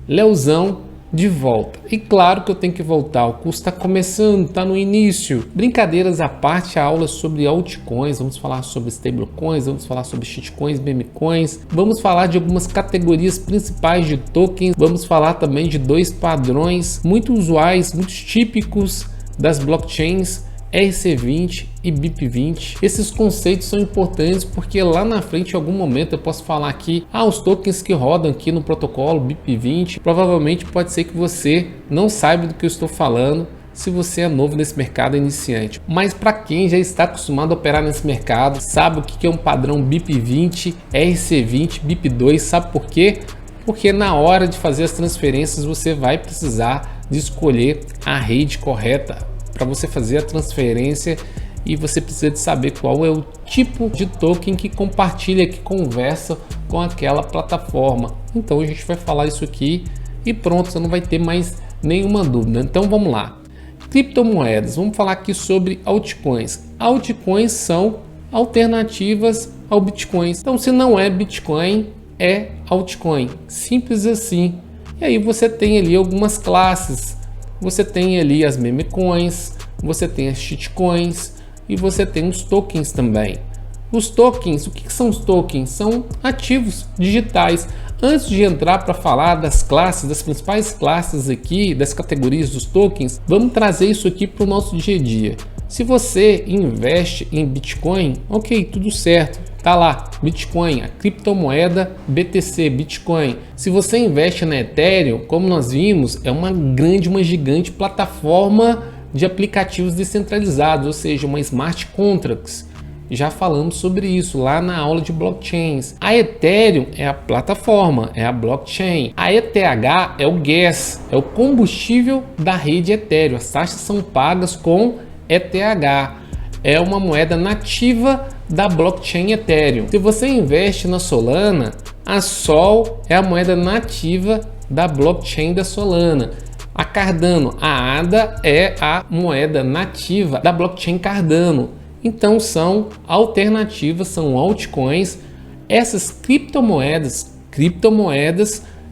Leozão de volta. E claro que eu tenho que voltar, o curso está começando, está no início. Brincadeiras à parte, a aula sobre altcoins, vamos falar sobre stablecoins, vamos falar sobre shitcoins, memecoins, vamos falar de algumas categorias principais de tokens, vamos falar também de dois padrões muito usuais, muito típicos das blockchains, ERC20 e BIP20. Esses conceitos são importantes porque lá na frente, em algum momento, eu posso falar aqui, os tokens que rodam aqui no protocolo BIP20, provavelmente pode ser que você não saiba do que eu estou falando se você é novo nesse mercado iniciante. Mas para quem já está acostumado a operar nesse mercado, sabe o que é um padrão BIP20, ERC20, BIP2, sabe por quê? Porque na hora de fazer as transferências você vai precisar de escolher a rede correta para você fazer a transferência e você precisa de saber qual é o tipo de token que compartilha, que conversa com aquela plataforma. Então a gente vai falar isso aqui e pronto, você não vai ter mais nenhuma dúvida. Então vamos lá. Criptomoedas, vamos falar aqui sobre altcoins. Altcoins são alternativas ao Bitcoin. Então se não é Bitcoin, é altcoin. Simples assim. E aí você tem ali algumas classes. Você tem ali as memecoins, você tem as shitcoins e você tem os tokens também. Os tokens, o que são os tokens? São ativos digitais. Antes de entrar para falar das classes, das principais classes aqui, das categorias dos tokens, vamos trazer isso aqui para o nosso dia a dia. Se você investe em Bitcoin, ok, tudo certo. Tá lá, Bitcoin, a criptomoeda BTC, Bitcoin. Se você investe na Ethereum, como nós vimos, é uma gigante plataforma de aplicativos descentralizados, ou seja, uma smart contracts. Já falamos sobre isso lá na aula de blockchains. A Ethereum é a plataforma, é a blockchain. A ETH é o gas, é o combustível da rede Ethereum. As taxas são pagas com ETH. É uma moeda nativa da blockchain Ethereum. Se você investe na Solana, a Sol é a moeda nativa da blockchain da Solana. A Cardano, a ADA é a moeda nativa da blockchain Cardano. Então são alternativas, são altcoins. Essas criptomoedas,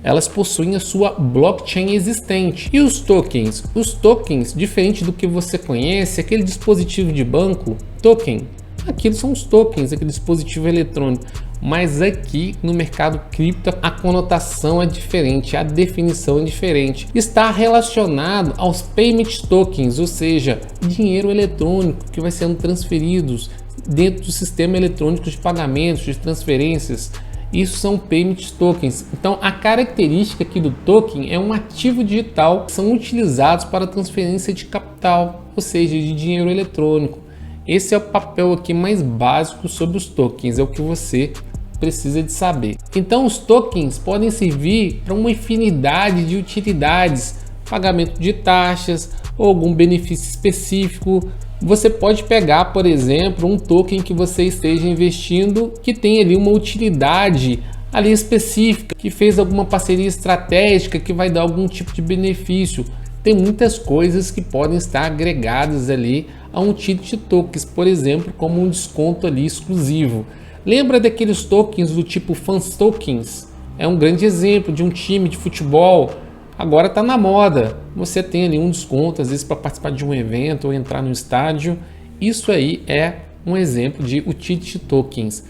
elas possuem a sua blockchain existente. E os tokens? Os tokens, diferente do que você conhece, aquele dispositivo de banco, token, aquilo são os tokens, aquele dispositivo eletrônico. Mas aqui no mercado cripto a conotação é diferente, a definição é diferente. Está relacionado aos payment tokens, ou seja, dinheiro eletrônico que vai sendo transferidos dentro do sistema eletrônico de pagamentos, de transferências. Isso são payment tokens. Então a característica aqui do token é um ativo digital que são utilizados para transferência de capital, ou seja, de dinheiro eletrônico. Esse é o papel aqui mais básico sobre os tokens, é o que você precisa de saber. Então os tokens podem servir para uma infinidade de utilidades, pagamento de taxas ou algum benefício específico. Você pode pegar, por exemplo, um token que você esteja investindo que tem ali uma utilidade ali específica, que fez alguma parceria estratégica que vai dar algum tipo de benefício. Tem muitas coisas que podem estar agregadas ali a um tipo de tokens, por exemplo, como um desconto ali exclusivo. Lembra daqueles tokens do tipo fans tokens? É um grande exemplo de um time de futebol. Agora está na moda. Você tem ali um desconto, às vezes para participar de um evento ou entrar no estádio. Isso aí é um exemplo de utility tokens.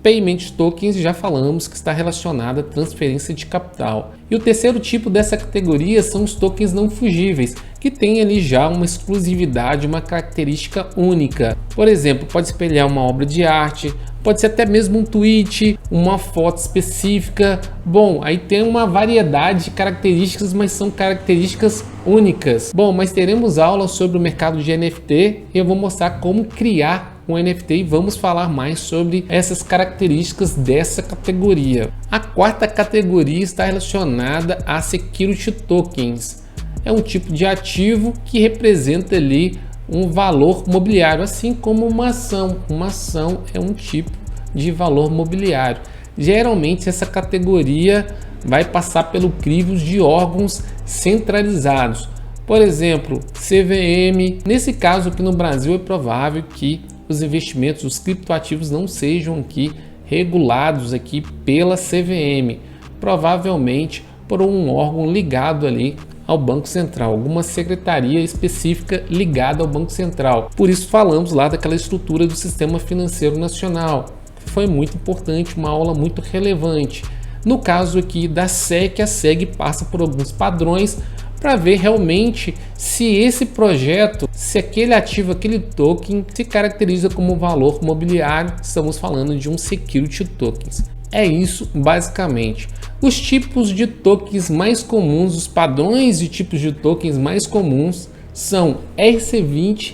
Payment tokens, já falamos que está relacionado à transferência de capital. E o terceiro tipo dessa categoria são os tokens não fungíveis, que tem ali já uma exclusividade, uma característica única. Por exemplo, pode espelhar uma obra de arte, pode ser até mesmo um tweet, uma foto específica. Bom, aí tem uma variedade de características, mas são características únicas. Bom, mas teremos aula sobre o mercado de NFT e eu vou mostrar como criar um NFT e vamos falar mais sobre essas características dessa categoria. A quarta categoria está relacionada a Security Tokens. É um tipo de ativo que representa ali um valor mobiliário, assim como uma ação. Uma ação é um tipo de valor mobiliário. Geralmente essa categoria vai passar pelo crivo de órgãos centralizados. Por exemplo, CVM. Nesse caso aqui no Brasil é provável que os investimentos, os criptoativos não sejam aqui regulados aqui pela CVM. Provavelmente por um órgão ligado ali ao Banco Central, alguma secretaria específica ligada ao Banco Central. Por isso falamos lá daquela estrutura do Sistema Financeiro Nacional. Foi muito importante, uma aula muito relevante. No caso aqui da SEC, a SEG passa por alguns padrões para ver realmente se esse projeto, se aquele ativo, aquele token se caracteriza como valor mobiliário. Estamos falando de um security tokens. É isso basicamente. Os tipos de tokens mais comuns, os padrões de tipos de tokens mais comuns são ERC20,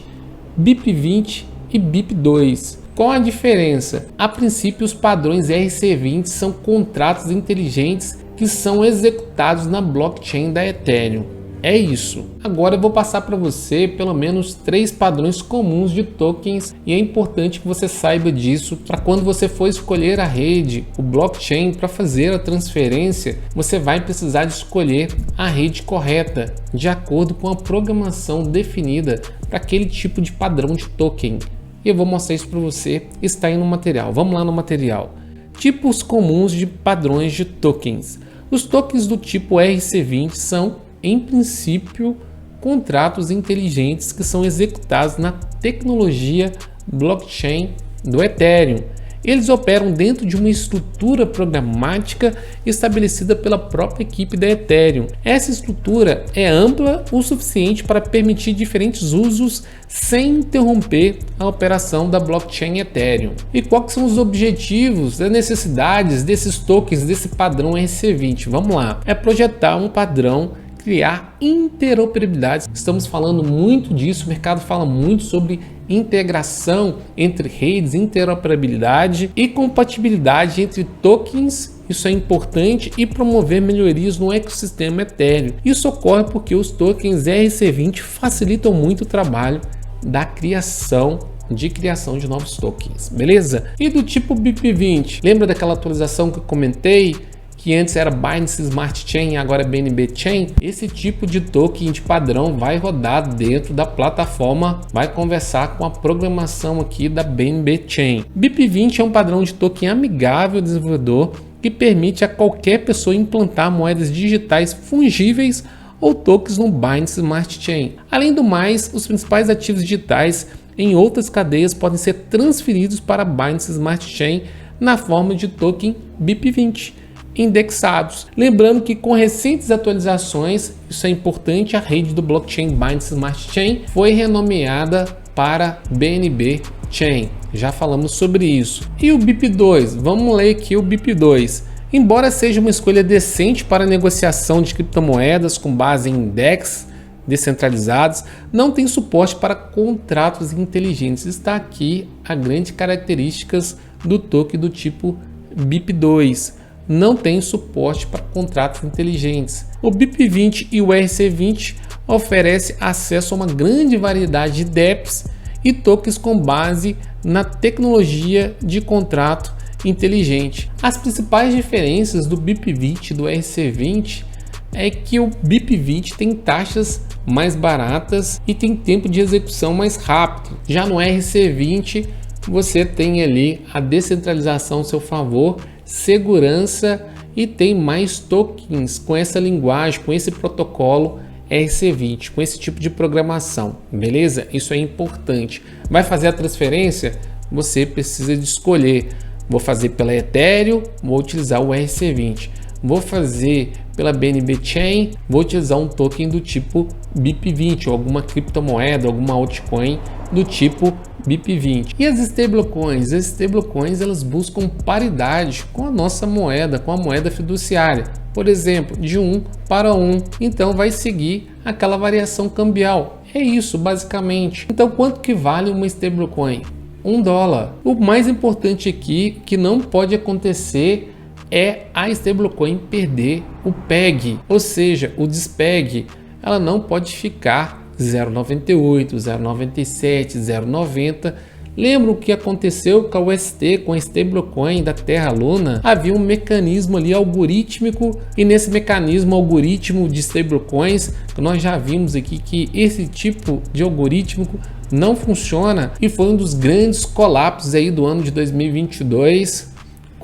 BIP20 e BIP2. Qual a diferença? A princípio, os padrões ERC20 são contratos inteligentes que são executados na blockchain da Ethereum. É isso. Agora eu vou passar para você pelo menos 3 padrões comuns de tokens e é importante que você saiba disso para quando você for escolher a rede, o blockchain para fazer a transferência, você vai precisar de escolher a rede correta, de acordo com a programação definida para aquele tipo de padrão de token. E eu vou mostrar isso para você, está aí no material. Vamos lá no material. Tipos comuns de padrões de tokens. Os tokens do tipo ERC20 são, em princípio, contratos inteligentes que são executados na tecnologia blockchain do Ethereum. Eles operam dentro de uma estrutura programática estabelecida pela própria equipe da Ethereum. Essa estrutura é ampla o suficiente para permitir diferentes usos sem interromper a operação da blockchain Ethereum. E quais são os objetivos, as necessidades desses tokens, desse padrão ERC20? Vamos lá, é projetar um padrão, criar interoperabilidade. Estamos falando muito disso, o mercado fala muito sobre integração entre redes, interoperabilidade e compatibilidade entre tokens. Isso é importante, e promover melhorias no ecossistema Ethereum. Isso ocorre porque os tokens ERC20 facilitam muito o trabalho da criação de novos tokens, beleza? E do tipo BIP20, lembra daquela atualização que eu comentei? Que antes era Binance Smart Chain e agora é BNB Chain. Esse tipo de token de padrão vai rodar dentro da plataforma, vai conversar com a programação aqui da BNB Chain. BIP20 é um padrão de token amigável ao desenvolvedor que permite a qualquer pessoa implantar moedas digitais fungíveis ou tokens no Binance Smart Chain. Além do mais, os principais ativos digitais em outras cadeias podem ser transferidos para a Binance Smart Chain na forma de token BIP20. Indexados. Lembrando que com recentes atualizações, isso é importante, a rede do blockchain Binance Smart Chain foi renomeada para BNB Chain. Já falamos sobre isso. E o BIP2? Vamos ler aqui o BIP2. Embora seja uma escolha decente para negociação de criptomoedas com base em index descentralizados, não tem suporte para contratos inteligentes. Está aqui a grande características do token do tipo BIP2. Não tem suporte para contratos inteligentes. O BIP20 e o ERC20 oferecem acesso a uma grande variedade de dApps e tokens com base na tecnologia de contrato inteligente. As principais diferenças do BIP20 e do ERC20 é que o BIP20 tem taxas mais baratas e tem tempo de execução mais rápido. Já no ERC20 você tem ali a descentralização a seu favor, segurança e tem mais tokens com essa linguagem, com esse protocolo ERC20, com esse tipo de programação, beleza? Isso é importante. Vai fazer a transferência? Você precisa de escolher. Vou fazer pela Ethereum, vou utilizar o ERC20. Vou fazer pela BNB Chain, vou utilizar um token do tipo BIP20 ou alguma criptomoeda, alguma altcoin do tipo BIP20. E as stablecoins? As stablecoins elas buscam paridade com a nossa moeda, com a moeda fiduciária. Por exemplo, de 1 para 1. Então vai seguir aquela variação cambial. É isso basicamente. Então quanto que vale uma stablecoin? $1. O mais importante aqui que não pode acontecer é a stablecoin perder o PEG, ou seja, o despeg. Ela não pode ficar 0,98, 0,97, 0,90. Lembra o que aconteceu com a UST, com a stablecoin da Terra Luna? Havia um mecanismo ali algorítmico, e nesse mecanismo algoritmo de stablecoins, nós já vimos aqui que esse tipo de algoritmo não funciona, e foi um dos grandes colapsos aí do ano de 2022,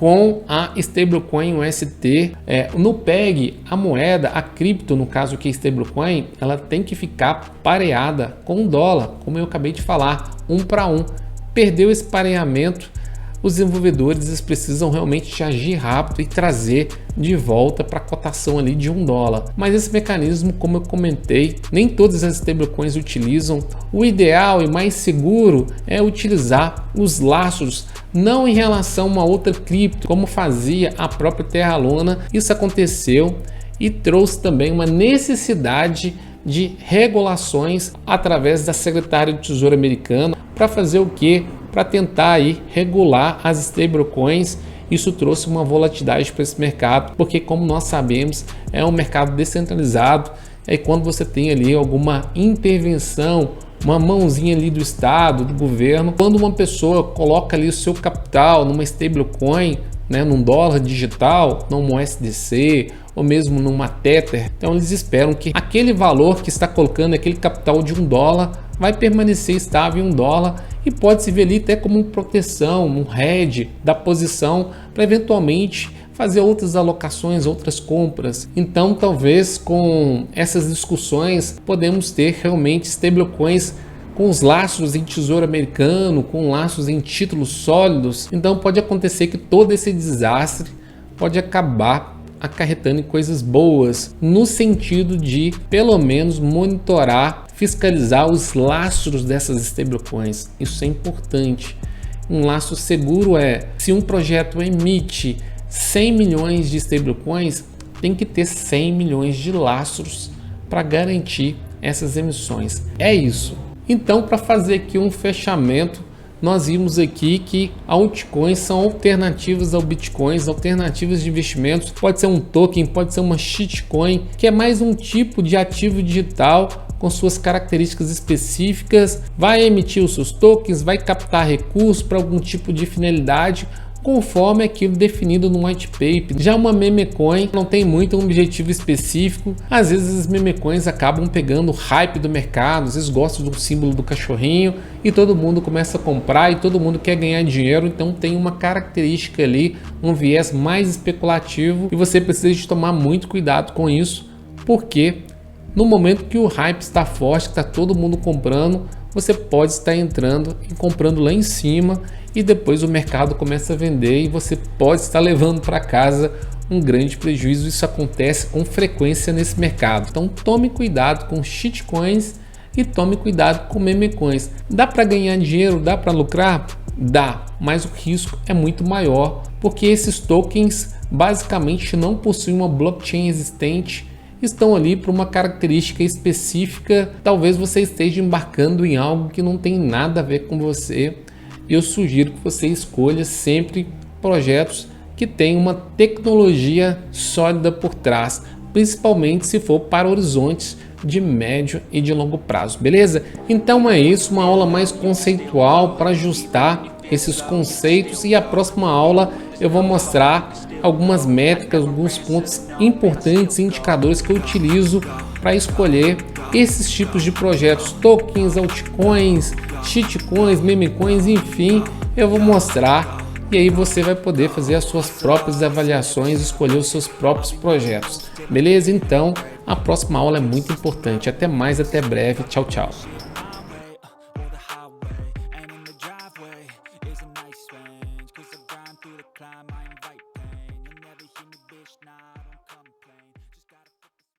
com a stablecoin UST. No PEG, a moeda, a cripto, no caso aqui stablecoin, ela tem que ficar pareada com o dólar, como eu acabei de falar, 1 para 1. Perdeu esse pareamento, os desenvolvedores eles precisam realmente agir rápido e trazer de volta para a cotação ali de $1. Mas esse mecanismo, como eu comentei, nem todas as stablecoins utilizam. O ideal e mais seguro é utilizar os lastros, não em relação a uma outra cripto, como fazia a própria Terra Luna. Isso aconteceu e trouxe também uma necessidade de regulações através da Secretaria do Tesouro americana para fazer o quê? Para tentar aí regular as stablecoins. Isso trouxe uma volatilidade para esse mercado, porque como nós sabemos, é um mercado descentralizado. É quando você tem ali alguma intervenção, uma mãozinha ali do Estado, do governo, quando uma pessoa coloca ali o seu capital numa stablecoin, né, num dólar digital, num USDC ou mesmo numa Tether, então eles esperam que aquele valor que está colocando, aquele capital de $1, vai permanecer estável em $1 e pode se ver ali até como uma proteção, um hedge da posição para eventualmente fazer outras alocações, outras compras. Então talvez com essas discussões podemos ter realmente stablecoins com os laços em tesouro americano, com laços em títulos sólidos. Então pode acontecer que todo esse desastre pode acabar acarretando em coisas boas, no sentido de pelo menos monitorar, fiscalizar os lastros dessas stablecoins. Isso é importante. Um lastro seguro se um projeto emite 100 milhões de stablecoins, tem que ter 100 milhões de lastros para garantir essas emissões. É isso. Então, para fazer aqui um fechamento, nós vimos aqui que altcoins são alternativas ao Bitcoin, alternativas de investimentos. Pode ser um token, pode ser uma shitcoin, que é mais um tipo de ativo digital com suas características específicas. Vai emitir os seus tokens, vai captar recursos para algum tipo de finalidade, conforme aquilo definido no white paper. Já uma meme coin não tem muito um objetivo específico. Às vezes as meme coins acabam pegando o hype do mercado, às vezes gostam do símbolo do cachorrinho e todo mundo começa a comprar e todo mundo quer ganhar dinheiro, então tem uma característica ali, um viés mais especulativo e você precisa de tomar muito cuidado com isso, porque no momento que o hype está forte, que está todo mundo comprando, você pode estar entrando e comprando lá em cima e depois o mercado começa a vender e você pode estar levando para casa um grande prejuízo. Isso acontece com frequência nesse mercado. Então tome cuidado com shitcoins e tome cuidado com meme coins. Dá para ganhar dinheiro? Dá para lucrar? Dá, mas o risco é muito maior, porque esses tokens basicamente não possuem uma blockchain existente, estão ali por uma característica específica. Talvez você esteja embarcando em algo que não tem nada a ver com você. Eu sugiro que você escolha sempre projetos que tenham uma tecnologia sólida por trás, principalmente se for para horizontes de médio e de longo prazo, beleza? Então é isso, uma aula mais conceitual para ajustar esses conceitos, e a próxima aula eu vou mostrar algumas métricas, alguns pontos importantes, indicadores que eu utilizo para escolher esses tipos de projetos, tokens, altcoins, shitcoins, memecoins, enfim, eu vou mostrar e aí você vai poder fazer as suas próprias avaliações, escolher os seus próprios projetos, beleza? Então, a próxima aula é muito importante. Até mais, até breve. Tchau, tchau. Nah.